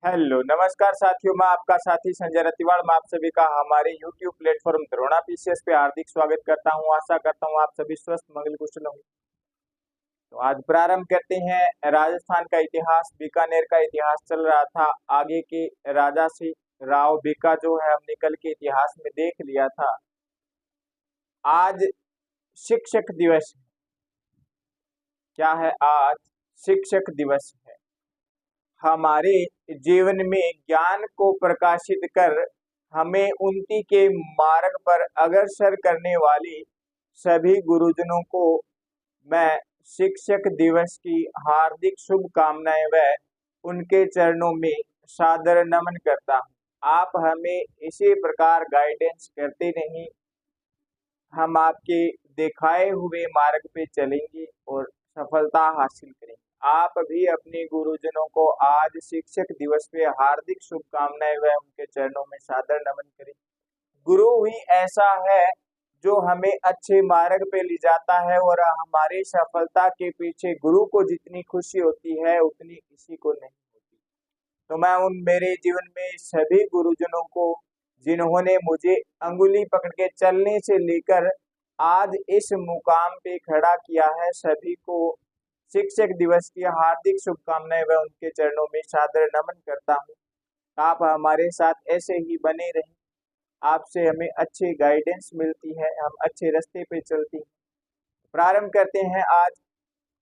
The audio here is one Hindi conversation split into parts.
हेलो नमस्कार साथियों, मैं आपका साथी संजय रतिवाड़। मैं आप सभी का हमारे YouTube प्लेटफॉर्म द्रोणा पीसीएस पे हार्दिक स्वागत करता हूं। आशा करता हूं आप सभी स्वस्थ मंगल कुशल होंगे। तो आज प्रारंभ करते हैं राजस्थान का इतिहास। बीकानेर का इतिहास चल रहा था आगे के राजा से। राव बीका जो है हमने कल के इतिहास में देख लिया था। आज शिक्षक दिवस है। क्या है? आज शिक्षक दिवस है। हमारे जीवन में ज्ञान को प्रकाशित कर हमें उन्नति के मार्ग पर अग्रसर करने वाले सभी गुरुजनों को मैं शिक्षक दिवस की हार्दिक शुभकामनाएं व उनके चरणों में सादर नमन करता हूं। आप हमें इसी प्रकार गाइडेंस करते नहीं, हम आपके दिखाए हुए मार्ग पे चलेंगे और सफलता हासिल करेंगे। आप भी अपने गुरुजनों को आज शिक्षक दिवस पे हार्दिक शुभकामनाएं व उनके चरणों में सादर नमन करें। गुरु ही ऐसा है जो हमें अच्छे मार्ग पे ले जाता है और हमारी सफलता के पीछे गुरु को जितनी खुशी होती है उतनी किसी को नहीं होती। तो मैं उन मेरे जीवन में सभी गुरुजनों को, जिन्होंने मुझे अंगुली पकड़ के चलने से लेकर आज इस मुकाम पे खड़ा किया है, सभी को शिक्षक दिवस की हार्दिक शुभकामनाएं व उनके चरणों में सादर नमन करता हूँ। आप हमारे साथ ऐसे ही बने रहें। आपसे हमें अच्छी गाइडेंस मिलती है, हम अच्छे रास्ते पे चलते हैं। प्रारंभ करते हैं आज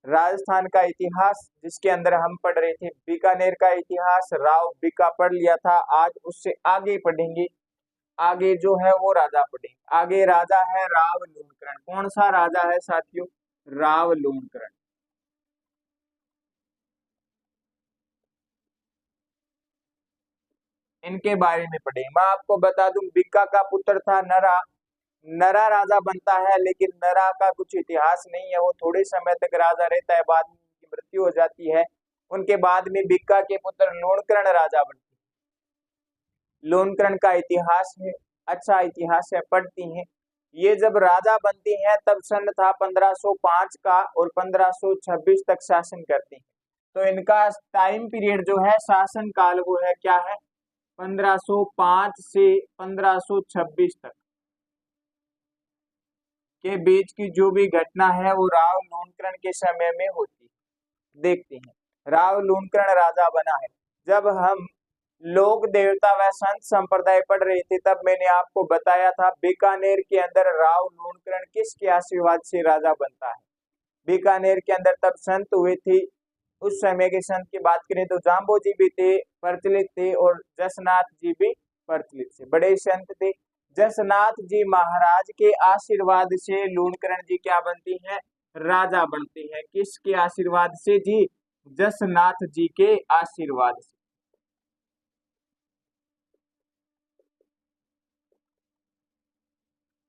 राजस्थान का इतिहास, जिसके अंदर हम पढ़ रहे थे बीकानेर का इतिहास। राव बीका पढ़ लिया था। आज उससे आगे पढ़ेंगे। आगे जो है वो राजा पढ़ेंगे। आगे राजा है राव लूणकरण। कौन सा राजा है साथियों? राव लूणकरण। इनके बारे में पढ़ेंगे। मैं आपको बता दूं, बीका का पुत्र था नरा। नरा राजा बनता है, लेकिन नरा का कुछ इतिहास नहीं है। वो थोड़े समय तक राजा रहता है, बाद में उनकी मृत्यु हो जाती है। उनके बाद में बीका के पुत्र लूणकरण राजा बनते हैं। लूणकरण का इतिहास है, अच्छा इतिहास है, पढ़ती हैं। ये जब राजा बनती हैं तब सन था 1505 का और 1526 तक शासन करते हैं। तो इनका टाइम पीरियड जो है, शासन काल, वो है क्या है? 1505 से 1526 तक के बीच की जो भी घटना है वो राव लूणकरण के समय में होती है। देखते हैं। राव लूणकरण राजा बना है। जब हम लोक देवता व संत संप्रदाय पढ़ रहे थे तब मैंने आपको बताया था बीकानेर के अंदर राव लूणकरण किसके आशीर्वाद से राजा बनता है। बीकानेर के अंदर तब संत हुए थे। उस समय के संत की बात करें तो जाम्बो जी भी थे, प्रचलित थे, और जसनाथ जी भी प्रचलित थे, बड़े संत थे। जसनाथ जी महाराज के आशीर्वाद से लूणकरण जी क्या बनती हैं? राजा बनते हैं। किसके आशीर्वाद से जी? जसनाथ जी के आशीर्वाद से।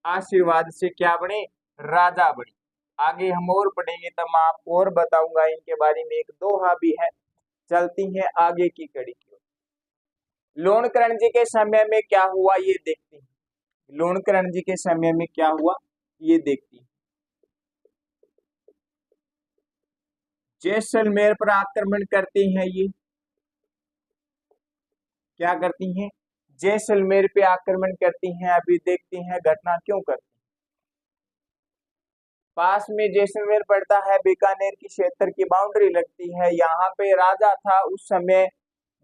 आशीर्वाद से क्या बने? राजा बने। आगे हम और पढ़ेंगे तब मैं आपको और बताऊंगा इनके बारे में। एक दोहा भी है। चलती हैं आगे की कड़ी की ओर। लूणकरण जी के समय में क्या हुआ ये देखते हैं। लूणकरण जी के समय में क्या हुआ ये देखते हैं। जैसलमेर पर आक्रमण करते हैं ये। क्या करती हैं? जैसलमेर पे आक्रमण करती हैं। अभी देखते हैं घटना क्यों करती हैं। पास में जैसलमेर पड़ता है, बीकानेर की क्षेत्र की बाउंड्री लगती है। यहाँ पे राजा था उस समय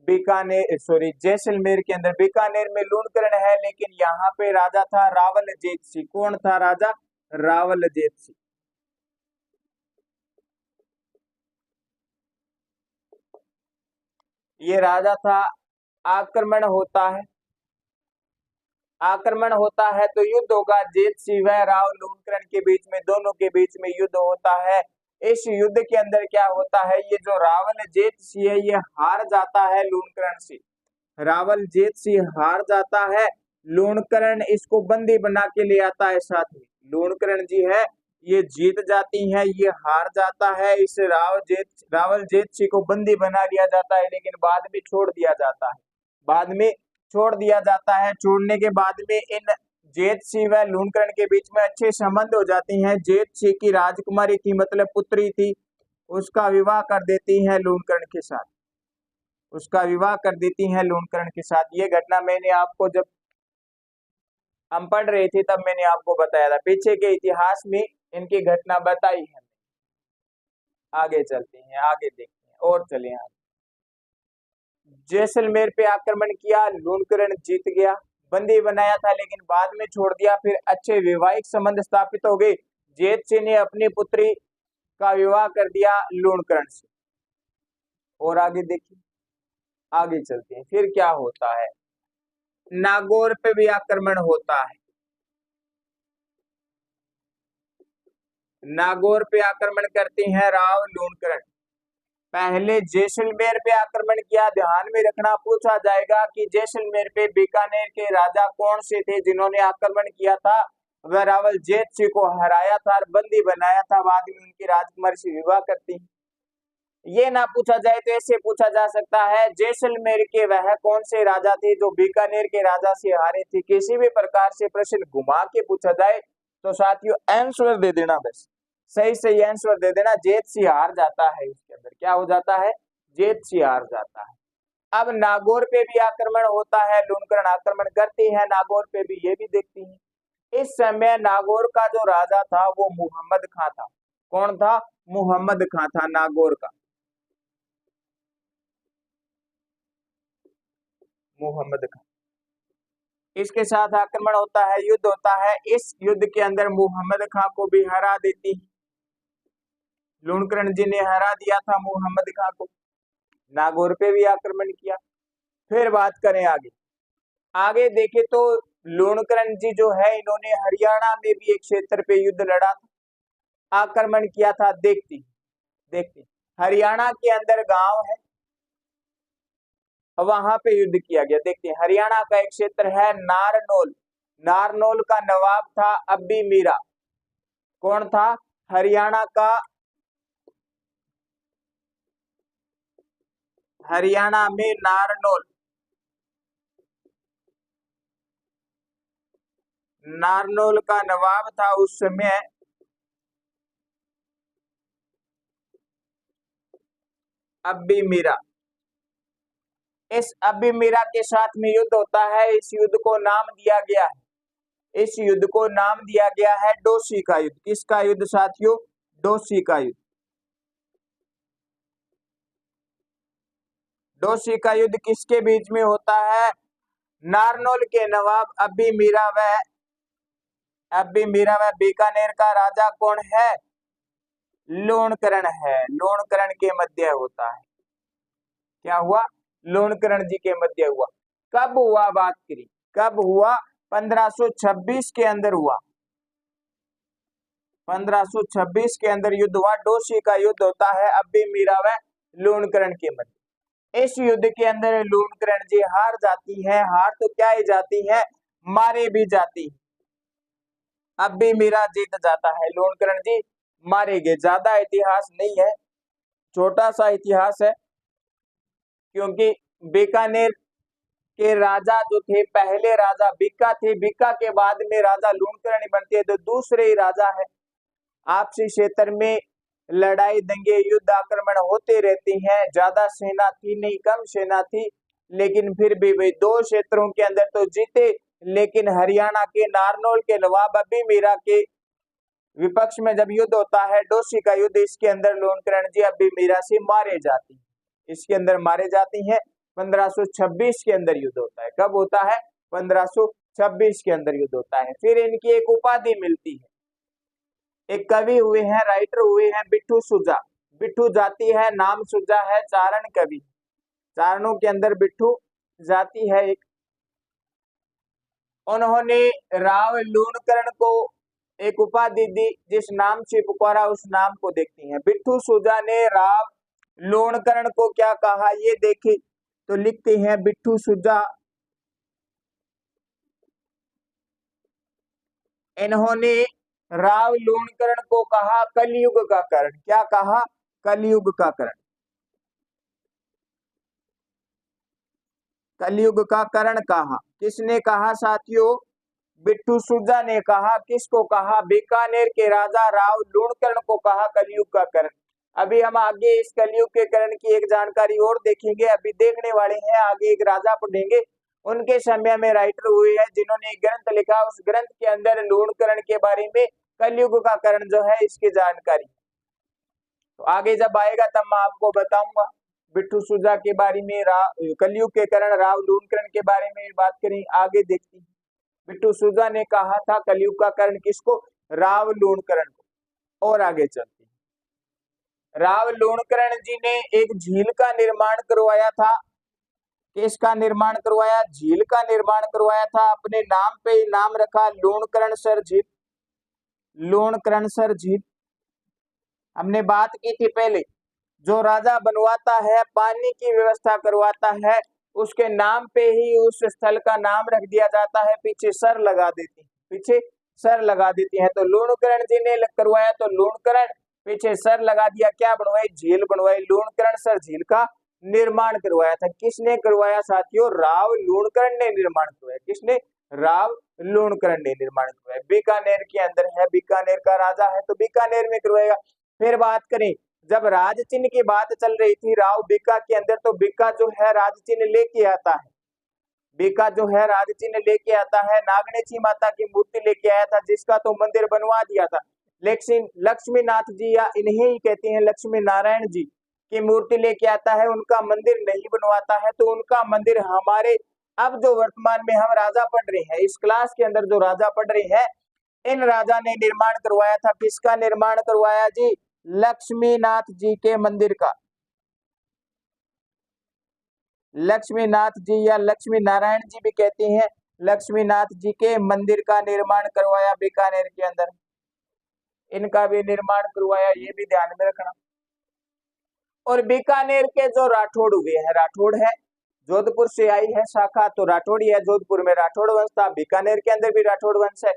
बीकानेर, सॉरी, जैसलमेर के अंदर। बीकानेर में लूणकरण है, लेकिन यहाँ पे राजा था रावल जेत सिंह। कौन था राजा? रावल जेत सिंह। ये राजा था। आक्रमण होता है। आक्रमण होता है तो युद्ध होगा। जेत सिंह व राव लूणकरण के बीच में, दोनों के बीच में युद्ध होता है। इस युद्ध के अंदर क्या होता है? ये जो रावल जेत सिंह है ये हार जाता है लूणकरण से। रावल जेत सिंह हार जाता है। लूणकरण इसको बंदी बना के ले आता है साथ में। लूणकरण जी है ये जीत जाती है, ये हार जाता है। इस रावल जेत सिंह को बंदी बना लिया जाता है, लेकिन बाद में छोड़ दिया जाता है। बाद में छोड़ दिया जाता है। छोड़ने के बाद में इन जेत सिंह व लूणकरण के बीच में अच्छे संबंध हो जाते हैं। जेत सिंह की राजकुमारी थी, मतलब पुत्री थी, उसका विवाह कर देती है लूणकरण के साथ। उसका विवाह कर देती हैं लूणकरण के साथ। ये घटना मैंने आपको जब हम पढ़ रहे थे तब मैंने आपको बताया था, पीछे के इतिहास में इनकी घटना बताई है। आगे चलते हैं, आगे देखते हैं और चले आगे। जैसलमेर पे आक्रमण किया, लूणकरण जीत गया, बंदी बनाया था लेकिन बाद में छोड़ दिया। फिर अच्छे वैवाहिक संबंध स्थापित हो गए। जेत सिंह ने अपनी पुत्री का विवाह कर दिया लूणकरण से। और आगे देखिए, आगे चलते हैं फिर क्या होता है। नागौर पे भी आक्रमण होता है। नागौर पे आक्रमण करते हैं राव लूणकरण। पहले जैसलमेर पे आक्रमण किया। ध्यान में रखना, पूछा जाएगा कि जैसलमेर पे बीकानेर के राजा कौन से थे जिन्होंने आक्रमण किया था। वह रावल जेत सिंह को हराया था और बंदी बनाया था, बाद में उनकी राजकुमारी से विवाह करती। ये ना पूछा जाए तो ऐसे पूछा जा सकता है, जैसलमेर के वह कौन से राजा थे जो बीकानेर के राजा से हारे थे। किसी भी प्रकार से प्रश्न घुमा के पूछा जाए तो साथियों आंसर दे देना, बस सही सही आंसर दे देना। जेत सिंह हार जाता है, इसके अंदर क्या हो जाता है, जेत सिंह हार जाता है। अब नागौर पे भी आक्रमण होता है, लूणकरण आक्रमण करते हैं नागौर पे भी, ये भी देखते हैं। इस समय नागौर का जो राजा था वो मुहम्मद खां था। कौन था, मुहम्मद खां था नागौर का, मुहम्मद खां। इसके साथ आक्रमण होता है, युद्ध होता है। इस युद्ध के अंदर मुहम्मद खां को भी हरा देती है। लूणकरण जी ने हरा दिया था मुहम्मद खां को। नागौर पे भी आक्रमण किया। फिर बात करें आगे, आगे देखे तो लूणकरण जी जो है इन्होंने हरियाणा में भी एक क्षेत्र पे युद्ध लड़ा था, आक्रमण किया था। देखती देखती हरियाणा के अंदर गांव है, वहां पे युद्ध किया गया। देखते हैं, हरियाणा का एक क्षेत्र है नारनौल। नारनौल का नवाब था अब्बी मीरा। कौन था, हरियाणा का, हरियाणा में नारनौल, नारनौल का नवाब था उस समय अब्बी मीरा। इस अब्बी मीरा के साथ में युद्ध होता है। इस युद्ध को नाम दिया गया है, इस युद्ध को नाम दिया गया है डोसी का युद्ध। किसका युद्ध साथियों, डोसी का युद्ध। डोसी का युद्ध किसके बीच में होता है, नारनौल के नवाब अब्बी मीरा व बीकानेर का राजा कौन है, लूणकरण है। लूणकरण के मध्य होता है। क्या हुआ, लूणकरण जी के मध्य हुआ। कब हुआ, बात करी कब हुआ, 1526 के अंदर हुआ। 1526 के अंदर युद्ध हुआ। डोसी का युद्ध होता है अब्बी मीरा व लूणकरण के मध्य। इस युद्ध के अंदर लूणकरण जी हार जाती हैं। हार तो क्या ही जाती हैं, मारे भी जाती हैं। अब्बी मीरा जीत जाता है, लूणकरण जी मारे गए। ज्यादा इतिहास नहीं है, छोटा सा इतिहास है, क्योंकि बीकानेर के राजा जो थे, पहले राजा बीका थे, बीका के बाद में राजा लूणकरण बनते हैं, तो दूसरे ही राजा है। आपसी क्षेत्र में लड़ाई दंगे युद्ध आक्रमण होते रहते हैं। ज्यादा सेना थी नहीं, कम सेना थी, लेकिन फिर भी वे दो क्षेत्रों के अंदर तो जीते। लेकिन हरियाणा के नारनौल के नवाब अब्बी मीरा के विपक्ष में जब युद्ध होता है, डोसी का युद्ध, इसके अंदर लूणकरण जी अब्बी मीरा से मारे जाते हैं। इसके अंदर मारे जाते हैं। 1526 के अंदर युद्ध होता है। कब होता है, 1526 के अंदर युद्ध होता है। फिर इनकी एक उपाधि मिलती है। एक कवि हुए हैं, राइटर हुए हैं बिट्ठू सुजा। बिट्ठू जाति है, नाम सुजा है, चारण कवि। चारणों के अंदर बिट्ठू जाति है एक। उन्होंने राव लूणकरण को एक उपाधि दी, जिस नाम से पुकारा उस नाम को देखते हैं। बिट्ठू सुजा ने राव लूणकरण को क्या कहा, ये देखे तो लिखते हैं बिट्ठू सुजा, इन्होंने राव लूणकरण को कहा कलयुग का करण। क्या कहा, कलयुग का करण। कलयुग का करण कहा, किसने कहा साथियों, बिट्ठू सुजा ने कहा। किसको कहा, बीकानेर के राजा राव लूणकरण को कहा कलयुग का करण। अभी हम आगे इस कलयुग के करण की एक जानकारी और देखेंगे। अभी देखने वाले हैं आगे एक राजा पढ़ेंगे, उनके समय में राइटर हुए हैं जिन्होंने एक ग्रंथ लिखा। उस ग्रंथ के अंदर लूणकरण के बारे में, कलयुग का करण जो है इसकी जानकारी। तो आगे जब आएगा तब मैं आपको बताऊंगा। बिट्टू सुजा के बारे में, कलयुग के करण राव लूणकरण के बारे में बात करें। आगे देखते हैं, बिट्टू सुजा ने कहा था कलयुग का करण किसको? राव लूणकरण को। और आगे चलते हैं, राव लूणकरण जी ने एक झील का निर्माण करवाया था। किसका निर्माण करवाया? झील का निर्माण करवाया था। अपने नाम पे नाम रखा लूणकरण सर झील। लूणकरण सर झील हमने बात की थी पहले। जो राजा बनवाता है, पानी की व्यवस्था करवाता है, उसके नाम पे ही उस स्थल का नाम रख दिया जाता है, पीछे सर लगा देती है, पीछे सर लगा देती है। तो लूणकरण जी ने करवाया, तो लूणकरण पीछे सर लगा दिया, क्या बनवाई? झील बनवाई। लूणकरण सर झील का निर्माण करवाया था। किसने करवाया साथियों? राव लूणकरण ने निर्माण करवाया। किसने? राव लूणकरण ने निर्माण करवाया। बीकानेर के अंदर है, बीकानेर का राजा है तो बीकानेर में करवाएगा। फिर बात करें, जब राज चिन्ह की बात चल रही थी राव बीका के अंदर, तो बीका जो है राज चिन्ह लेके आता है। बीका जो है राज चिन्ह लेके आता है। नागणेची माता की मूर्ति लेके आया था, जिसका तो मंदिर बनवा दिया था। लेकिन लक्ष्मीनाथ जी, या इन्हें ही कहते हैं लक्ष्मी नारायण जी, की मूर्ति लेके आता है, उनका मंदिर नहीं बनवाता है। तो उनका मंदिर हमारे अब जो वर्तमान में हम राजा पढ़ रहे हैं, इस क्लास के अंदर जो राजा पढ़ रहे हैं, इन राजा ने निर्माण करवाया था। किसका निर्माण करवाया जी? लक्ष्मीनाथ जी के मंदिर का। लक्ष्मीनाथ जी या लक्ष्मी नारायण जी भी कहते हैं, लक्ष्मीनाथ जी के मंदिर का निर्माण करवाया बीकानेर के अंदर। इनका भी निर्माण करवाया, ये भी ध्यान में रखना। और बीकानेर के जो राठौड़ हुए हैं, राठौड़ है, जोधपुर से आई है शाखा, तो राठौड़ी है। जोधपुर में राठौड़ वंश था, बीकानेर के अंदर भी राठौड़ वंश है।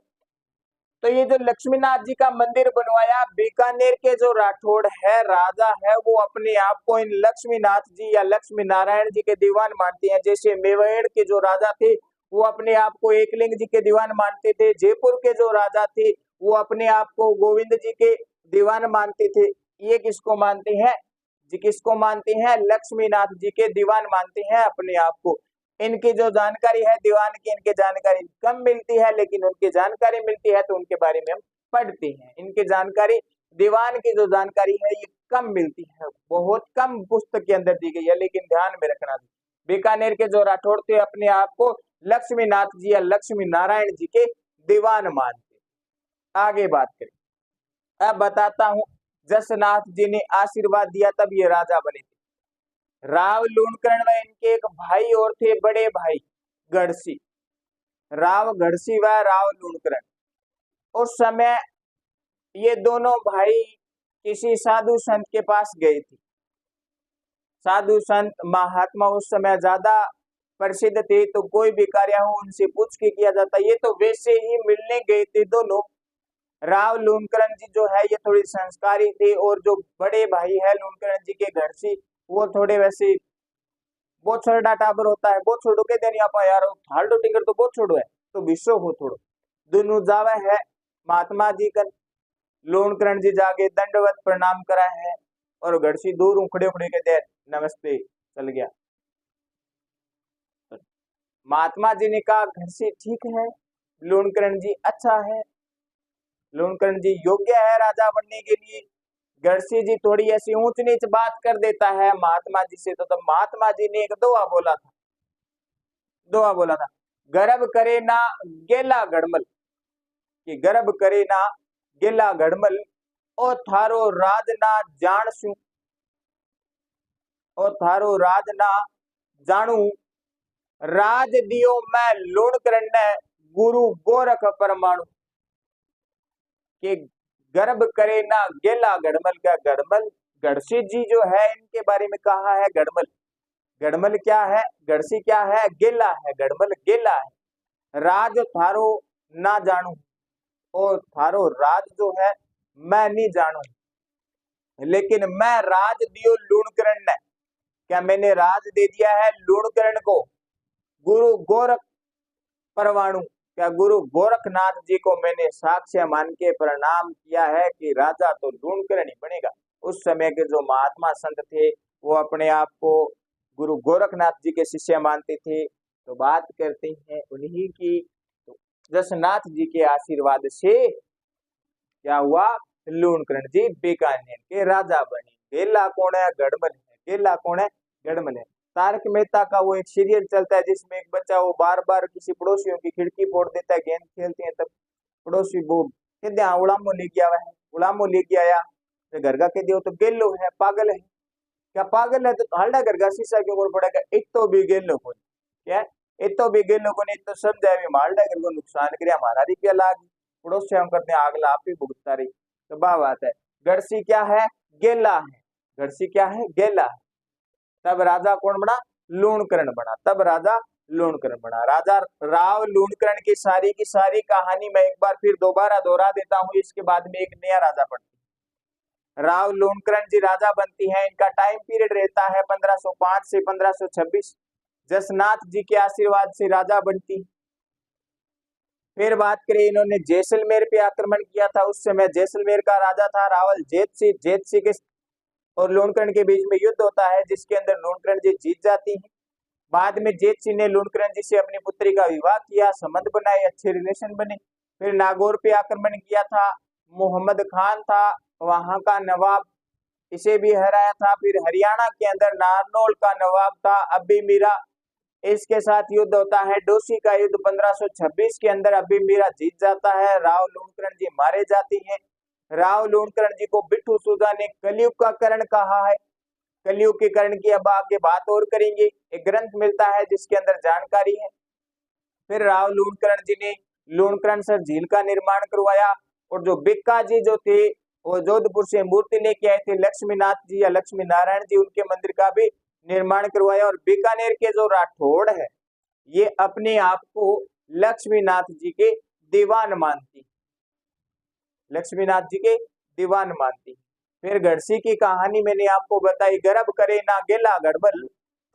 तो ये जो लक्ष्मीनाथ जी का मंदिर बनवाया, बीकानेर के जो राठौड़ है, राजा है, वो अपने आप को इन लक्ष्मीनाथ जी या लक्ष्मी नारायण जी के दीवान मानते हैं। जैसे मेवाड़ के जो राजा थे, वो अपने आप को एकलिंग जी के दीवान मानते थे। जयपुर के जो राजा थे, वो अपने आप को गोविंद जी के दीवान मानते थे। ये किसको मानते हैं जी? किसको मानते हैं? लक्ष्मीनाथ जी के दीवान मानते हैं अपने आप को। इनकी जो जानकारी है दीवान की, इनकी जानकारी कम मिलती है, लेकिन उनकी जानकारी मिलती है तो उनके बारे में हम पढ़ते हैं। इनकी जानकारी, दीवान की जो जानकारी है ये कम मिलती है, बहुत कम पुस्तक के अंदर दी गई है, लेकिन ध्यान में रखना। बीकानेर के जो राठौड़ थे, अपने आप को लक्ष्मीनाथ जी या लक्ष्मी नारायण जी के दीवान मानते। आगे बात करें, अब बताता हूं, जसनाथ जी ने आशीर्वाद दिया तब ये राजा बने थे। राव लूणकरण व इनके एक भाई और थे, बड़े भाई गढ़सी। राव गढ़सी व राव लूणकरण, उस समय ये दोनों भाई किसी साधु संत के पास गए थे। साधु संत महात्मा उस समय ज्यादा प्रसिद्ध थे, तो कोई भी कार्य हो उनसे पूछ के किया जाता। ये तो वैसे ही मिलने गए थे दोनों। राव लूणकरण जी जो है ये थोड़ी संस्कारी थे, और जो बड़े भाई है लूणकरण जी के गढ़सी, वो थोड़े वैसे बहुत छोटा टाबर होता है, बहुत छोटो के देनी आप यार हाल्डो टिकर तो बहुत छोड़ो है, तो विश्व हो थोड़ो। दोनों जावे है महात्मा जी का, लूणकरण जी जाके दंडवत प्रणाम करा है, और गढ़सी दूर उखड़े उखड़े के दे नमस्ते चल गया। महात्मा जी ने कहा गढ़सी ठीक है, लूणकरण जी अच्छा है, लूणकरण जी योग्य है राजा बनने के लिए। गढ़सी जी थोड़ी ऐसी ऊंच नीच बात कर देता है महात्मा जी से। तो महात्मा जी ने एक दुआ बोला था, दुआ बोला था, गर्भ करे ना गेला गड़मल, कि गर्भ करे ना गेला गड़मल, ओ थारो राज ना जान सू, ओ थारो राज ना जानू, राज दियो मैं लूणकरण ने गुरु गोरख परमाणु। कि गर्भ करे ना गेला गड़मल का, गड़मल गढ़सी जी जो है इनके बारे में कहा है गड़मल। गड़मल क्या है? गढ़सी क्या है? गेला है। गड़मल गेला है। राज थारो ना जानू, और थारो राज जो है मैं नहीं जानू, लेकिन मैं राज दियो लूणकरण ने, क्या मैंने राज दे दिया है लूणकरण को। गुरु गोरख परवाणु, क्या गुरु गोरखनाथ जी को मैंने साक्ष्य मान के प्रणाम किया है कि राजा तो लूणकरण ही बनेगा। उस समय के जो महात्मा संत थे वो अपने आप को गुरु गोरखनाथ जी के शिष्य मानते थे। तो बात करते हैं उन्हीं की। तो जसनाथ जी के आशीर्वाद से क्या हुआ, लूणकरण जी बीकानेर के राजा बने। गेला कौन है, गढ़मल है। गेला कौन है, गढ़मल है। तारक मेहता का वो एक सीरियल चलता है जिसमें एक बच्चा वो बार बार किसी पड़ोसियों की खिड़की फोड़ देता है, गेंद खेलते हैं तब पड़ोसी वो कहते हैं उड़ामो ले गया है, उड़ामो ले गया आया तो घर का कह दियो तो गेलो है, पागल है। क्या पागल है तो हालडा घर का शीशा क्यों बोल पड़ेगा, एक तो भी गेलो को क्या, एक तो भी गेलो को नहीं तो समझा भी मालडा घर को नुकसान करे, हमारा रुपया लाग पड़ोसी हम करते हैं आगला आप ही भुगतता रही। तो बात है गढ़सी क्या है, गेला है। गढ़सी क्या है, गेला है। तब राजा कौन बना, लूणकरण बना। तब राजा लूणकरण बना। राजा राव लूणकरण की सारी कहानी मैं एक बार फिर दोबारा दोहरा देता हूँ, इसके बाद में एक नया राजा पढ़ते हैं। राव लूणकरण जी राजा बनती हैं। इनका टाइम पीरियड रहता है 1505 से 1526। जसनाथ जी के आशीर्वाद से राजा बनती। फिर बात करें, इन्होंने जैसलमेर पे आक्रमण किया था। उस समय जैसलमेर का राजा था रावल जेतसी। जेतसी के और लूणकरण के बीच में युद्ध होता है जिसके अंदर लूणकरण जी जीत जाती है। बाद में जेतसी ने लूणकरण जी से अपनी पुत्री का विवाह किया, संबंध बनाए, अच्छे रिलेशन बने। फिर नागौर पे आक्रमण किया था, मोहम्मद खान था वहां का नवाब, इसे भी हराया था। फिर हरियाणा के अंदर नारनौल का नवाब था अब्बी मीरा, इसके साथ युद्ध होता है। डोसी का युद्ध 1526 के अंदर अब्बी मीरा जीत जाता है, राव लूणकरण जी मारे जाते हैं। राव लूणकरण जी को बिट्ठू सूजा ने कलयुग का करण कहा है। कलयुग के करण की अब आगे बात और करेंगे। एक ग्रंथ मिलता है जिसके अंदर जानकारी है। फिर राव लूणकरण जी ने लूणकरण सर झील का निर्माण करवाया। और जो बिक्का जी जो थे वो जोधपुर से मूर्ति लेके आए थे, लक्ष्मीनाथ जी या लक्ष्मी नारायण जी, उनके मंदिर का भी निर्माण करवाया। और बीकानेर के जो राठौड़ है ये अपने आप को लक्ष्मीनाथ जी के दीवान मानती, लक्ष्मीनाथ जी के दीवान मानती। फिर गढ़सी की कहानी मैंने आपको बताई, गर्भ करे ना गेला गढ़बल,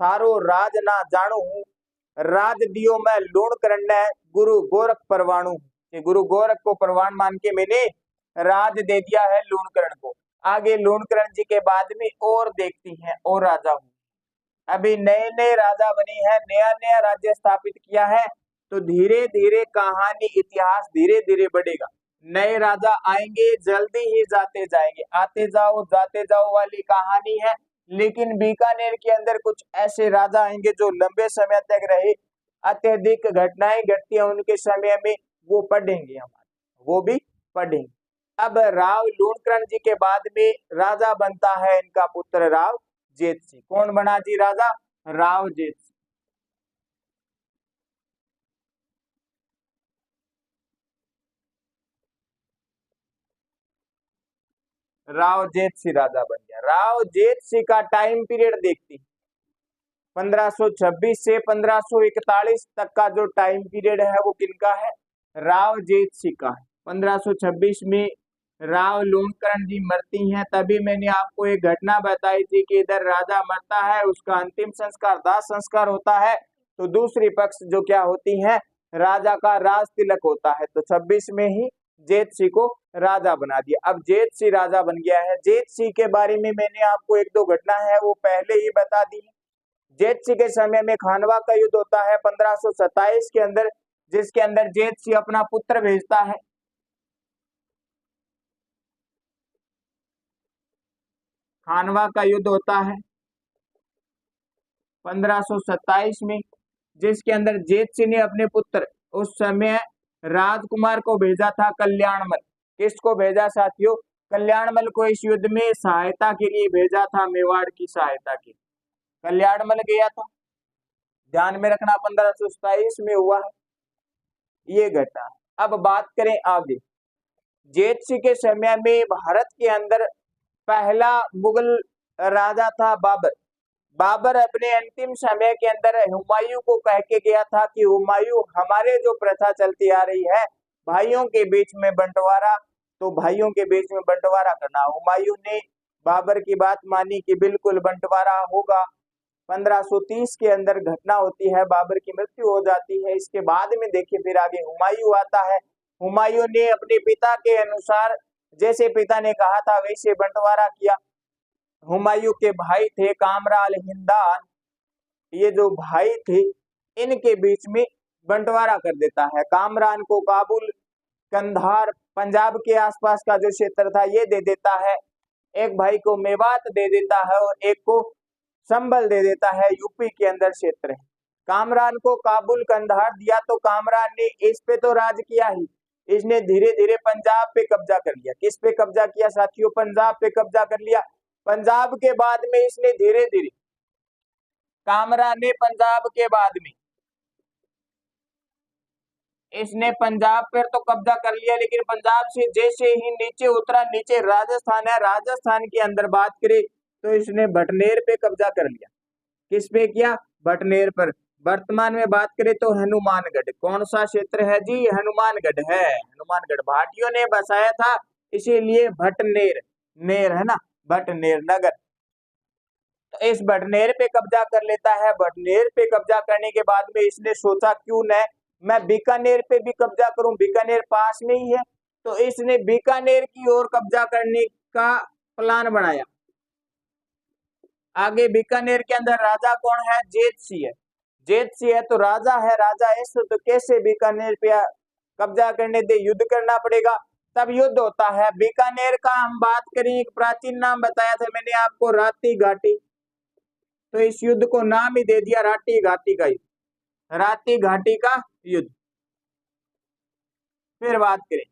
थारो राज ना जानू हूँ, राज दियो मैं लूणकरण ने गुरु गोरख परवाणु। गुरु गोरख को परवान मान के मैंने राज दे दिया है लूणकरण को। आगे लूणकरण जी के बाद में और देखती हैं और राजा हूँ। अभी नए नए राजा बने हैं, नया नया राज्य स्थापित किया है, तो धीरे धीरे कहानी इतिहास धीरे धीरे बढ़ेगा। नए राजा आएंगे, जल्दी ही जाते जाएंगे, आते जाओ जाते जाओ वाली कहानी है। लेकिन बीकानेर के अंदर कुछ ऐसे राजा आएंगे जो लंबे समय तक रहे, अत्यधिक घटनाएं घटती हैं उनके समय में, वो पढ़ेंगे हमारे, वो भी पढ़ेंगे। अब राव लूणकरण जी के बाद में राजा बनता है इनका पुत्र राव जेतसी। कौन बना जी राजा, राव जेतसी। राव जेतसी राजा बन गया। राव जेतसी का टाइम पीरियड देखती 1526 से 1541 तक का जो टाइम पीरियड है वो किनका है, राव जेतसी का है। 1526 में राव लूणकरण जी मरती हैं। तभी मैंने आपको एक घटना बताई थी कि इधर राजा मरता है, उसका अंतिम संस्कार दाह संस्कार होता है, तो दूसरी पक्ष जो क्या होती है, राजा का राज तिलक होता है। तो 26 में ही जेतसी को राजा बना दिया। अब जेतसी राजा बन गया है। जेतसी के बारे में मैंने आपको एक दो घटना है वो पहले ही बता दी। जेतसी के समय में खानवा का युद्ध होता है 1527 के अंदर, जिसके अंदर जेतसी अपना पुत्र भेजता है। खानवा का युद्ध होता है 1527 में, जिसके अंदर जेतसी ने अपने पुत्र उस समय राजकुमार को भेजा था कल्याणमल। किसको भेजा साथियों, कल्याणमल को इस युद्ध में सहायता के लिए भेजा था, मेवाड़ की सहायता के लिए कल्याणमल गया था। ध्यान में रखना 1527 में हुआ है ये घटना। अब बात करें आगे, जेतसी के समय में भारत के अंदर पहला मुगल राजा था बाबर। बाबर अपने अंतिम समय के अंदर हुमायूं को कह के गया था कि हुमायूं, हमारे जो प्रथा चलती आ रही है भाइयों के बीच में बंटवारा, तो भाइयों के बीच में बंटवारा करना। हुमायूं ने बाबर की बात मानी कि बिल्कुल बंटवारा होगा। 1530 के अंदर घटना होती है, बाबर की मृत्यु हो जाती है। इसके बाद में देखिए फिर आगे हुमायूं आता है। हुमायूं ने अपने पिता के अनुसार, जैसे पिता ने कहा था वैसे बंटवारा किया। हुमायूं के भाई थे कामरान हिंदान, ये जो भाई थे इनके बीच में बंटवारा कर देता है। कामरान को काबुल, कंधार, पंजाब के आसपास का जो क्षेत्र था ये दे देता है, एक भाई को मेवात दे देता है और एक को संभल दे देता है, यूपी के अंदर क्षेत्र है। कामरान को काबुल कंधार दिया तो कामरान ने इस पे तो राज किया ही, इसने धीरे धीरे पंजाब पे कब्जा कर लिया। किस पे कब्जा किया साथियों? पंजाब पे कब्जा कर लिया। पंजाब के बाद में इसने धीरे धीरे, कामरान ने पंजाब के बाद में इसने पंजाब पर तो कब्जा कर लिया, लेकिन पंजाब से जैसे ही नीचे उतरा, नीचे राजस्थान है, राजस्थान के अंदर बात करें तो इसने भटनेर पे कब्जा कर लिया। किस पे किया? भटनेर पर। वर्तमान में बात करें तो हनुमानगढ़, कौन सा क्षेत्र है जी? हनुमानगढ़ है। हनुमानगढ़ भाटियों ने बसाया था, इसीलिए भटनेर, नेर है ना, भटनेर नगर। तो इस भटनेर पे कब्जा कर लेता है। भटनेर पे कब्जा करने के बाद में इसने सोचा क्यों न मैं बीकानेर पे भी कब्जा करूं, बीकानेर पास में ही है, तो इसने बीकानेर की ओर कब्जा करने का प्लान बनाया। आगे बीकानेर के अंदर राजा कौन है? जेतसिंह है। जेतसिंह है तो राजा है, राजा ऐसे तो कैसे बीकानेर पे कब्जा करने दे, युद्ध करना पड़ेगा। तब युद्ध होता है। बीकानेर का हम बात करें, एक प्राचीन नाम बताया था मैंने आपको, राती घाटी, तो इस युद्ध को नाम ही दे दिया राटी घाटी का युद्ध, राती घाटी का युद्ध। फिर बात करें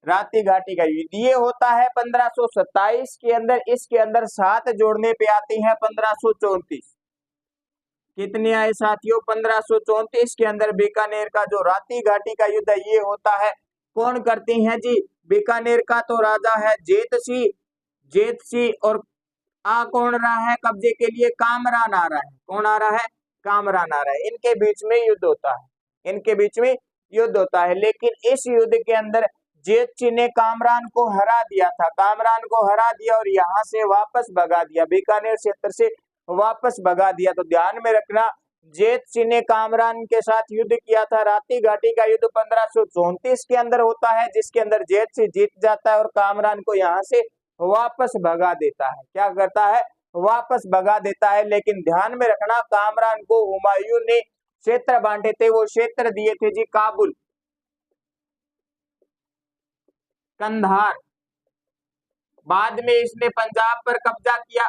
राती घाटी का युद्ध, ये होता है 1527 के अंदर। इसके अंदर 7 जोड़ने पे आती हैं 1534। कितने आए साथियों? 1534 के अंदर बीकानेर का जो राती घाटी का युद्ध है ये होता है। कौन करते हैं जी? बीकानेर का तो राजा है जेतसिंह, जेतसिंह, और आ कौन रहा है कब्जे के लिए? कामरान आ रहा है। कौन आ रहा है? कामरान आ रहा है। इनके बीच में युद्ध होता है, इनके बीच में युद्ध होता है। लेकिन इस युद्ध के अंदर जेतसिंह ने कामरान को हरा दिया था, कामरान को हरा दिया और यहाँ से वापस भगा दिया, बीकानेर क्षेत्र से वापस भगा दिया। तो ध्यान में रखना, जेतसिंह ने कामरान के साथ युद्ध किया था। राती घाटी का युद्ध 1534 के अंदर होता है, जिसके अंदर जेतसिंह जीत जाता है और कामरान को यहाँ से वापस भगा देता है। क्या करता है? वापस भगा देता है। लेकिन ध्यान में रखना, कामरान को हुमायूं ने क्षेत्र बांटे थे, वो क्षेत्र दिए थे जी काबुल, कंधार। बाद में इसने पंजाब पर कब्जा किया,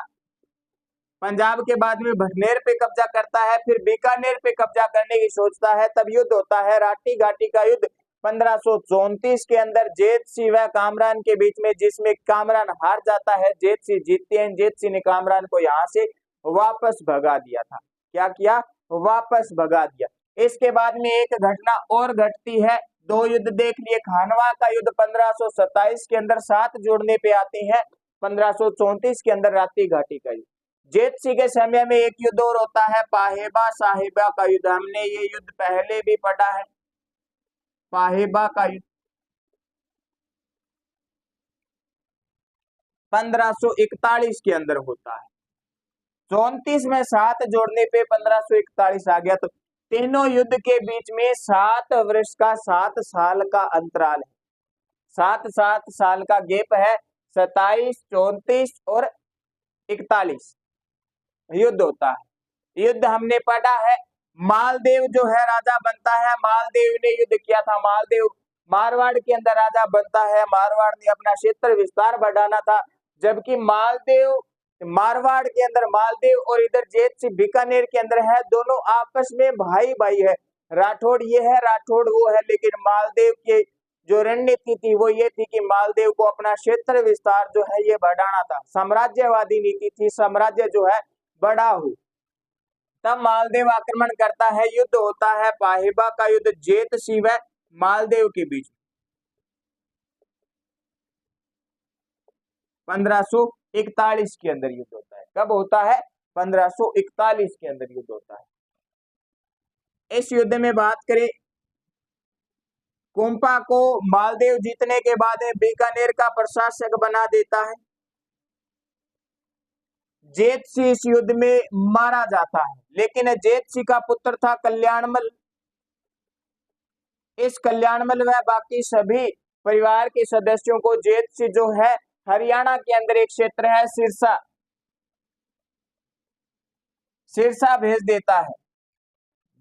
पंजाब के बाद में भटनेर पे कब्जा करता है, फिर बीकानेर पे कब्जा करने की सोचता है। तब युद्ध होता है राटी घाटी का युद्ध 1534 के अंदर जेतसिंह व कामरान के बीच में, जिसमें कामरान हार जाता है, जेतसिंह जीतते हैं। जेतसिंह ने कामरान को यहाँ से वापस भगा दिया था। क्या किया? वापस भगा दिया। इसके बाद में एक घटना और घटती है, 2 युद्ध देख लिए। खानवा का युद्ध 1527 के अंदर 7 जोड़ने पे आते हैं, 1534 के अंदर राती घाटी का युद्ध। जेतसिंह के समय में एक युद्ध और होता है, पाहेबा साहिबा का युद्ध। हमने ये युद्ध पहले भी पढ़ा है, पाहेबा का युद्ध 1541 के अंदर होता है। 34 में 7 जोड़ने पे 1541 आ गया। तो तीनों युद्ध के बीच में 7 वर्ष का, 7 साल का अंतराल है, 7 साल का गैप है। 27, 34 और 41 युद्ध होता है। युद्ध हमने पढ़ा है। मालदेव जो है राजा बनता है, मालदेव ने युद्ध किया था। मालदेव मारवाड़ के अंदर राजा बनता है, मारवाड़ ने अपना क्षेत्र विस्तार बढ़ाना था, जबकि मालदेव मारवाड़ के अंदर, मालदेव और इधर जेतसिंह बीकानेर के अंदर है, दोनों आपस में भाई भाई है। राठौड़ ये है, राठौड़ वो है। लेकिन मालदेव के जो रणनीति थी वो ये थी कि मालदेव को अपना क्षेत्र विस्तार जो है ये बढ़ाना था, साम्राज्यवादी नीति थी, साम्राज्य जो है बड़ा हो। तब मालदेव आक्रमण करता है, युद्ध होता है पाहेबा का युद्ध जेतसिंह व मालदेव के बीच 1541 के अंदर युद्ध होता है। कब होता है? 1541 के अंदर युद्ध होता है। इस युद्ध में बात करें, कुंपा को मालदेव जीतने के बाद बीकानेर का प्रशासक बना देता है। जेतसिंह इस युद्ध में मारा जाता है, लेकिन जेतसिंह का पुत्र था कल्याणमल। इस कल्याणमल व बाकी सभी परिवार के सदस्यों को जेतसिंह जो है, हरियाणा के अंदर एक क्षेत्र है सिरसा, सिरसा भेज देता है,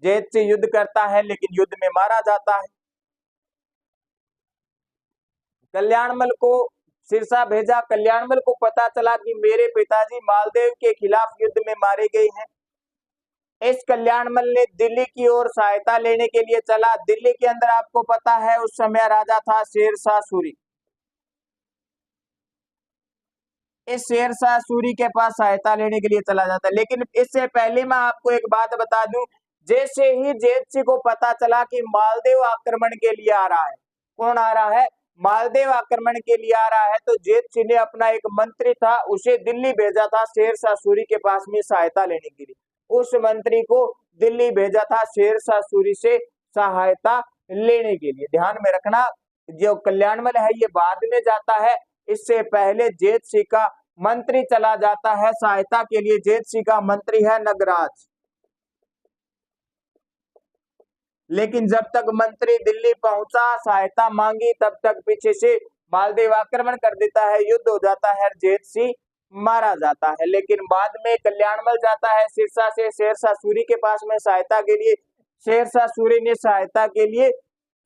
जेत से युद्ध करता है लेकिन युद्ध में मारा जाता है। कल्याणमल को सिरसा भेजा, कल्याणमल को पता चला कि मेरे पिताजी मालदेव के खिलाफ युद्ध में मारे गए हैं। इस कल्याणमल ने दिल्ली की ओर सहायता लेने के लिए चला। दिल्ली के अंदर आपको पता है उस समय राजा था शेरशाह सूरी। इस शेरशाह सूरी के पास सहायता लेने के लिए चला जाता है। लेकिन इससे पहले मैं आपको एक बात बता दूं, जैसे ही जेत सिंह को पता चला कि मालदेव आक्रमण के लिए आ रहा है, कौन आ रहा है, मालदेव आक्रमण के लिए आ रहा है, तो जेत सिंह ने अपना एक मंत्री था उसे दिल्ली भेजा था शेरशाह सूरी के पास में सहायता लेने के लिए। उस मंत्री को दिल्ली भेजा था शेरशाह सूरी से सहायता लेने के लिए। ध्यान में रखना, जो कल्याणमल है ये बाद में जाता है, इससे पहले जेत सिंह का मंत्री चला जाता है सहायता के लिए। जेत सिंह का मंत्री है नगराज। लेकिन जब तक मंत्री दिल्ली पहुंचा, सहायता मांगी, तब तक पीछे से मालदेव आक्रमण कर देता है, युद्ध हो जाता है, जेत सिंह मारा जाता है। लेकिन बाद में कल्याणमल जाता है सिरसा से शेरशाह सूरी के पास में सहायता के लिए। शेरशाह सूरी ने सहायता के लिए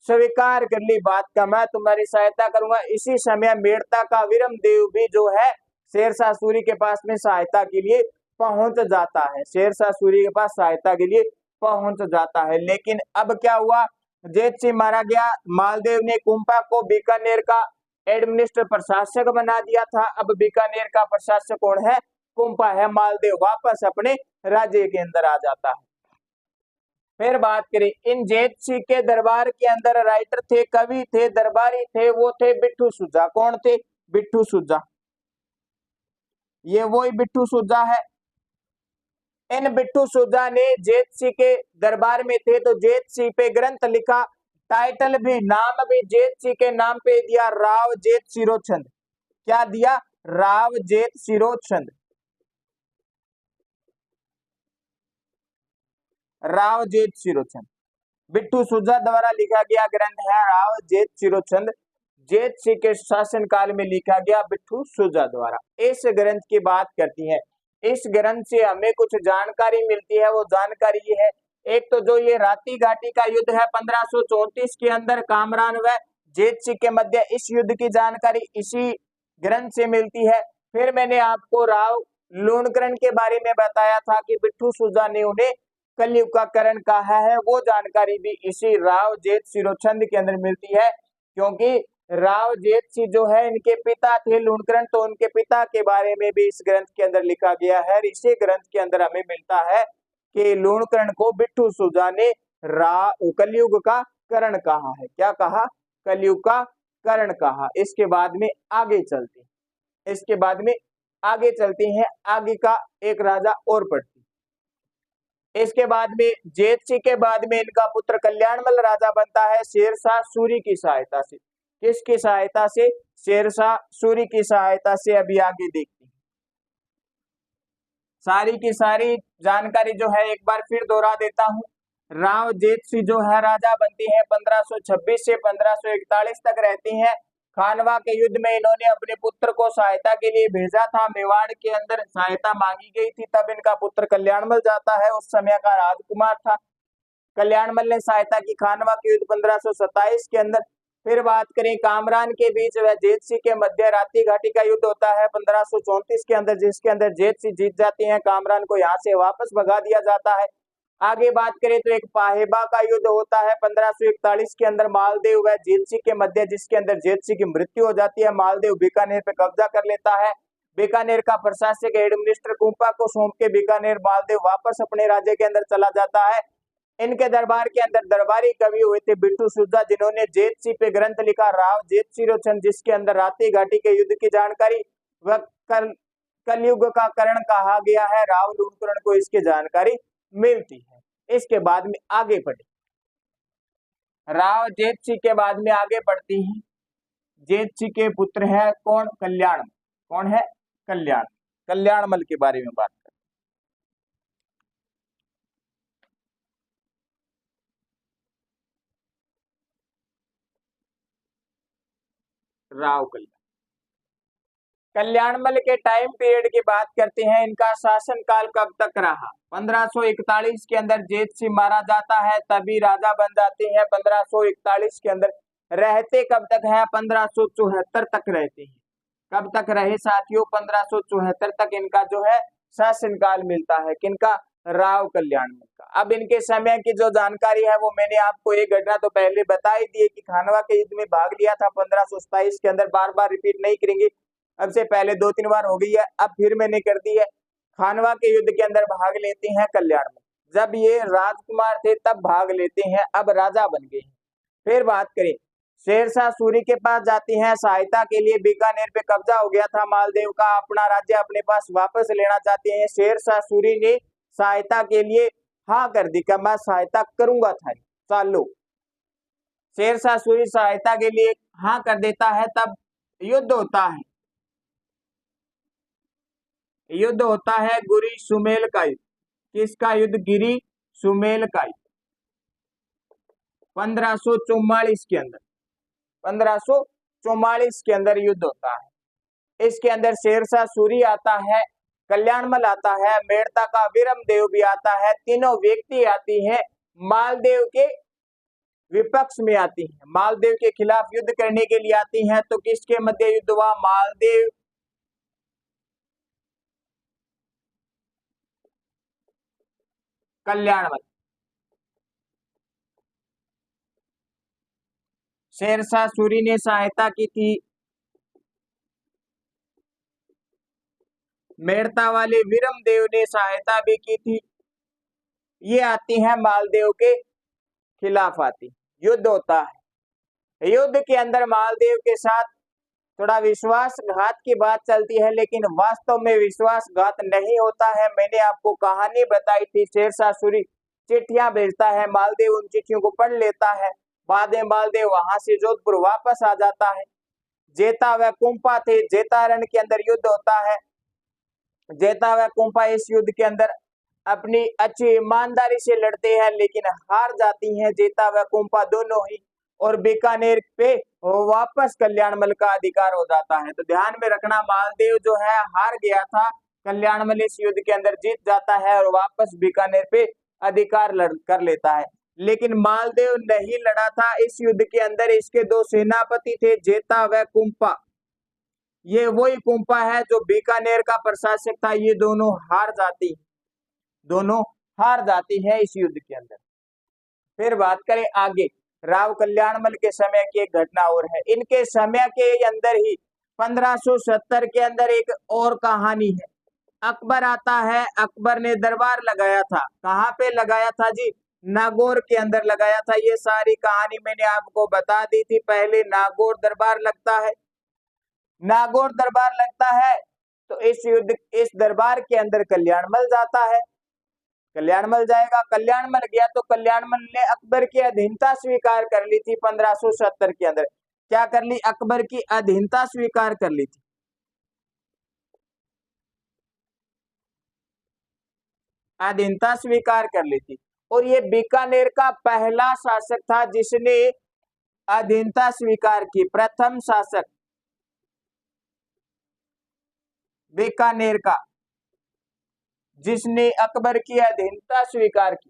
स्वीकार कर ली बात का, मैं तुम्हारी सहायता करूंगा। इसी समय मेड़ता का विरम देव भी जो है शेरशाह सूरी के पास में सहायता के लिए पहुंच जाता है, शेरशाह सूरी के पास सहायता के लिए पहुंच जाता है। लेकिन अब क्या हुआ, जेत सिंह मारा गया। मालदेव ने कुंपा को बीकानेर का एडमिनिस्ट्रेटर प्रशासक बना दिया था। अब बीकानेर का प्रशासक कौन है, कुंपा है। मालदेव वापस अपने राज्य के अंदर आ जाता है। फिर बात करें इन जेत सिंह के दरबार के अंदर राइटर थे, कवि थे, दरबारी थे, वो थे बिट्ठू सुजा। कौन थे, बिट्ठू सुजा। ये वही बिट्ठू सुजा है। इन बिट्ठू सुजा ने जेत सिंह के दरबार में थे तो जेत सिंह पे ग्रंथ लिखा, टाइटल भी, नाम भी जेत सिंह के नाम पे दिया, राव जेत सिरोचंद। क्या दिया, राव जेत सिरोचंद। राव जेत सिरोचंद बिट्ठू सुजा द्वारा लिखा गया ग्रंथ है राव जेत सिरोचंद। जेत सिंह के शासन काल में लिखा गया बिट्ठू सुजा द्वारा। इस ग्रंथ की बात करती है। इस ग्रंथ से हमें कुछ जानकारी मिलती है, वो जानकारी ये है, एक तो जो ये राती घाटी का युद्ध है 1534 के अंदर कामरान व जेत सिंह के मध्य, इस युद्ध की जानकारी इसी ग्रंथ से मिलती है। फिर मैंने आपको राव लूणकरण के बारे में बताया था कि बिट्ठू सुजा ने उन्हें कलयुग का करण कहा है, वो जानकारी भी इसी राव जेत सिरोचंद के अंदर मिलती है। क्योंकि राव जेत सिंह जो है इनके पिता थे लूणकरण, तो उनके पिता के बारे में भी इस ग्रंथ के अंदर लिखा गया है। इसी ग्रंथ के अंदर हमें मिलता है कि लूणकरण को बिट्ठू सुजा ने कलयुग का करण कहा है। क्या कहा, कलयुग का करण कहा। इसके बाद में आगे चलते हैं, इसके बाद में आगे चलते हैं, आगे का एक राजा और पढ़ते। इसके बाद में जेत सिंह के बाद में इनका पुत्र कल्याणमल राजा बनता है शेरशाह सूरी की सहायता से। किसकी सहायता से, शेरशाह सूरी की सहायता से। अभी आगे देखते हैं, सारी की सारी जानकारी जो है एक बार फिर दोहरा देता हूं। राव जेत सिंह जो है राजा बनती है 1526 से 1541 तक रहती हैं। खानवा के युद्ध में इन्होंने अपने पुत्र को सहायता के लिए भेजा था, मेवाड़ के अंदर सहायता मांगी गई थी, तब इनका पुत्र कल्याणमल जाता है, उस समय का राजकुमार था। कल्याणमल ने सहायता की खानवा के युद्ध 1527 के अंदर। फिर बात करें कामरान के बीच व जेत सिंह के मध्य राती घाटी का युद्ध होता है 1534 के अंदर, जिसके अंदर जेत सिंह जीत जाते हैं, कामरान को यहाँ से वापस भगा दिया जाता है। आगे बात करें तो एक पाहेबा का युद्ध होता है 1541 के अंदर मालदेव व जेत सिंह के मध्य, जिसके अंदर जेत सिंह की मृत्यु हो जाती है। मालदेव बीकानेर पे कब्जा कर लेता है। बीकानेर का प्रशासक एडमिनिस्ट्रेटर कुंपा को सौंप के बीकानेर मालदेव वापस अपने राज्य के अंदर चला जाता है। इनके दरबार के अंदर दरबारी कवि हुए थे बिट्ठू सुजा, जिन्होंने जेत सिंह पे ग्रंथ लिखा राव जेत सिरोचंद, जिसके अंदर राती घाटी के युद्ध की जानकारी व कलयुग का करण कहा गया है। राव लूणकरण को इसकी जानकारी मिलती है। इसके बाद में आगे बढ़े, राव जेत सिंह के बाद में आगे बढ़ती है। जेत सिंह के पुत्र है कौन, कल्याण। कौन है, कल्याण। कल्याणमल के बारे में बात करें। राव कल्याण, कल्याणमल के टाइम पीरियड की बात करते हैं, इनका शासनकाल कब तक रहा। 1541 के अंदर जेत सिंह मारा जाता है, तभी राजा बन जाते हैं। 1541 के अंदर रहते कब तक है, 1574 तक रहते हैं। कब तक रहे साथियों, 1574 तक इनका जो है शासनकाल मिलता है। किनका, राव कल्याणमल का। अब इनके समय की जो जानकारी है वो मैंने आपको एक घटना तो पहले बता ही दी है कि खानवा के युद्ध में भाग लिया था 1527 के अंदर। बार बार रिपीट नहीं करेंगे, अब से पहले 2-3 बार हो गई है, अब फिर मैंने कर दी है। खानवा के युद्ध के अंदर भाग लेते हैं कल्याणमल, जब ये राजकुमार थे तब भाग लेते हैं, अब राजा बन गए हैं। फिर बात करें, शेरशाह सूरी के पास जाती हैं सहायता के लिए। बीकानेर पे कब्जा हो गया था मालदेव का, अपना राज्य अपने पास वापस लेना चाहते हैं। शेरशाह सूरी ने सहायता के लिए हाँ कर दी कि मैं सहायता करूंगा था। चालो, शेरशाह सूरी सहायता के लिए हाँ कर देता है, तब युद्ध होता है। युद्ध होता है गिरी सुमेल का युद्ध। किसका युद्ध, गिरी सुमेल का युद्ध 1544 के अंदर। 1544 के अंदर युद्ध होता है। इसके अंदर शेरशाह सूरी आता है, कल्याणमल आता है, मेड़ता का वीरमदेव भी आता है। तीनों व्यक्ति आती हैं, मालदेव के विपक्ष में आती हैं, मालदेव के खिलाफ युद्ध करने के लिए आती हैं। तो किसके मध्य युद्ध हुआ, मालदेव कल्याणमल। शेरशाह सूरी ने सहायता की थी, मेड़ता वाले वीरमदेव ने सहायता भी की थी। ये आती हैं मालदेव के खिलाफ आती, युद्ध होता है। युद्ध के अंदर मालदेव के साथ थोड़ा विश्वासघात की बात चलती है, लेकिन वास्तव में विश्वासघात नहीं होता है। मैंने आपको कहानी बताई थी, शेरशाह सूरी चिट्ठियां भेजता है, मालदेव उन चिट्ठियों को पढ़ लेता है। बाद में मालदेव वहां से जोधपुर वापस आ जाता है। जेता व कुंपा थे, जेता रण के अंदर युद्ध होता है। जेता व कुंपा इस युद्ध के अंदर अपनी अच्छी ईमानदारी से लड़ते हैं, लेकिन हार जाती हैं जेता व कुंपा दोनों ही, और बीकानेर पे वापस कल्याणमल का अधिकार हो जाता है। तो ध्यान में रखना, मालदेव जो है हार गया था, कल्याणमल इस युद्ध के अंदर जीत जाता है और वापस बीकानेर पे अधिकार कर लेता है। लेकिन मालदेव नहीं लड़ा था इस युद्ध के अंदर, इसके दो सेनापति थे, जेता व कुंपा। ये वही कुंपा है जो बीकानेर का प्रशासक था। ये दोनों हार जाती है इस युद्ध के अंदर। फिर बात करें आगे, राव कल्याणमल के समय की एक घटना और है। इनके समय के अंदर ही 1570 के अंदर एक और कहानी है। अकबर आता है, अकबर ने दरबार लगाया था। कहाँ पे लगाया था जी, नागौर के अंदर लगाया था। ये सारी कहानी मैंने आपको बता दी थी पहले। नागौर दरबार लगता है, नागौर दरबार लगता है, तो इस दरबार के अंदर कल्याणमल जाता है। कल्याणमल जाएगा, कल्याणमल गया तो कल्याणमल ने अकबर की अधीनता स्वीकार कर ली थी। 1570 के अंदर क्या कर ली, अकबर की अधीनता स्वीकार कर ली थी। अधीनता स्वीकार कर ली थी, और ये बीकानेर का पहला शासक था जिसने अधीनता स्वीकार की। प्रथम शासक बीकानेर का जिसने अकबर की अधीनता स्वीकार की।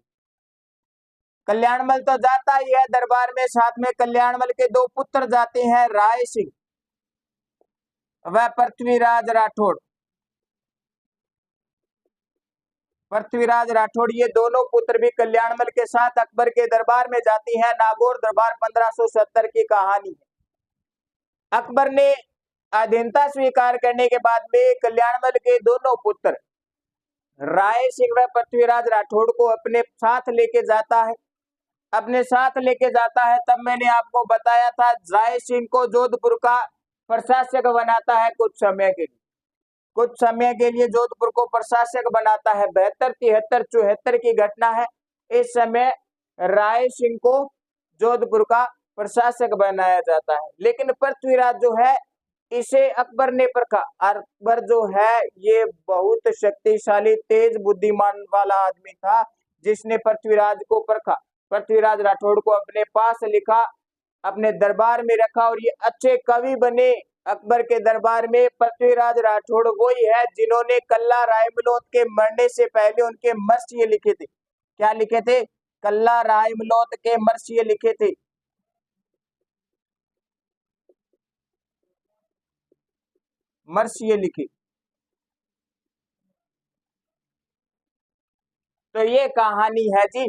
कल्याणमल तो जाता ही है दरबार में, साथ में कल्याणमल के दो पुत्र जाते हैं, राय सिंह व पृथ्वीराज राठौड़। पृथ्वीराज राठौड़ ये दोनों पुत्र भी कल्याणमल के साथ अकबर के दरबार में जाती हैं। नागौर दरबार 1570 की कहानी है। अकबर ने अधीनता स्वीकार करने के बाद में कल्याणमल के दोनों पुत्र राय सिंह व पृथ्वीराज राठौड़ को अपने साथ लेके जाता है। अपने साथ लेके जाता है, तब मैंने आपको बताया था राय सिंह को जोधपुर का प्रशासक बनाता है कुछ समय के लिए जोधपुर को प्रशासक बनाता है। 72, 73, 74 की घटना है। इस समय राय सिंह को जोधपुर का प्रशासक बनाया जाता है। लेकिन पृथ्वीराज जो है इसे अकबर ने परखा। अकबर जो है ये बहुत शक्तिशाली, तेज, बुद्धिमान वाला आदमी था, जिसने पृथ्वीराज को परखा। पृथ्वीराज राठौड़ को अपने पास लिखा, अपने दरबार में रखा, और ये अच्छे कवि बने, अकबर के दरबार में पृथ्वीराज राठौड़ वही है जिन्होंने कल्ला रायमलोत के मरने से पहले उनके मर्सिये लिखे थे। क्या लिखे थे? कल्ला रायमलोत के मर्सिये लिखे थे। मर्सिये लिखे। तो ये कहानी है जी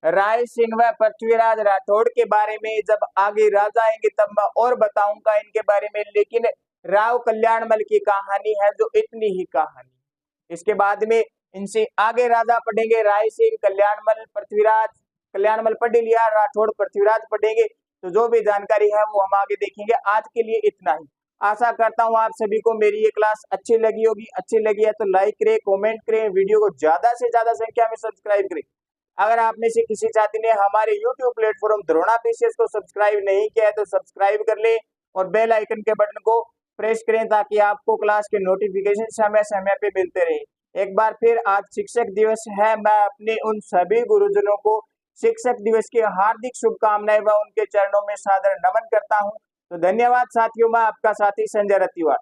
राय सिंह व पृथ्वीराज राठौड़ के बारे में। जब आगे राजा आएंगे तब मैं और बताऊंगा इनके बारे में, लेकिन राव कल्याणमल की कहानी है जो इतनी ही कहानी। इसके बाद में इनसे आगे राजा पढ़ेंगे, राय सिंह, कल्याणमल, पृथ्वीराज। कल्याणमल पढ़ लिया, राठौड़, पृथ्वीराज पढ़ेंगे। तो जो भी जानकारी है वो हम आगे देखेंगे। आज के लिए इतना ही। आशा करता हूँ आप सभी को मेरी ये क्लास अच्छी लगी होगी। अच्छी लगी है तो लाइक करें, कमेंट करें, वीडियो को ज्यादा से ज्यादा संख्या में सब्सक्राइब करें। अगर आप में से किसी छात्र ने हमारे YouTube प्लेटफॉर्म द्रोणा पीसीएस को सब्सक्राइब नहीं किया है तो सब्सक्राइब कर ले और बेल आइकन के बटन को प्रेस करें ताकि आपको क्लास के नोटिफिकेशन समय समय पे मिलते रहे। एक बार फिर आज शिक्षक दिवस है। मैं अपने उन सभी गुरुजनों को शिक्षक दिवस की हार्दिक शुभकामनाएं व उनके चरणों में सादर नमन करता हूं। तो धन्यवाद साथियों, मैं आपका साथी संजय रतिवाल।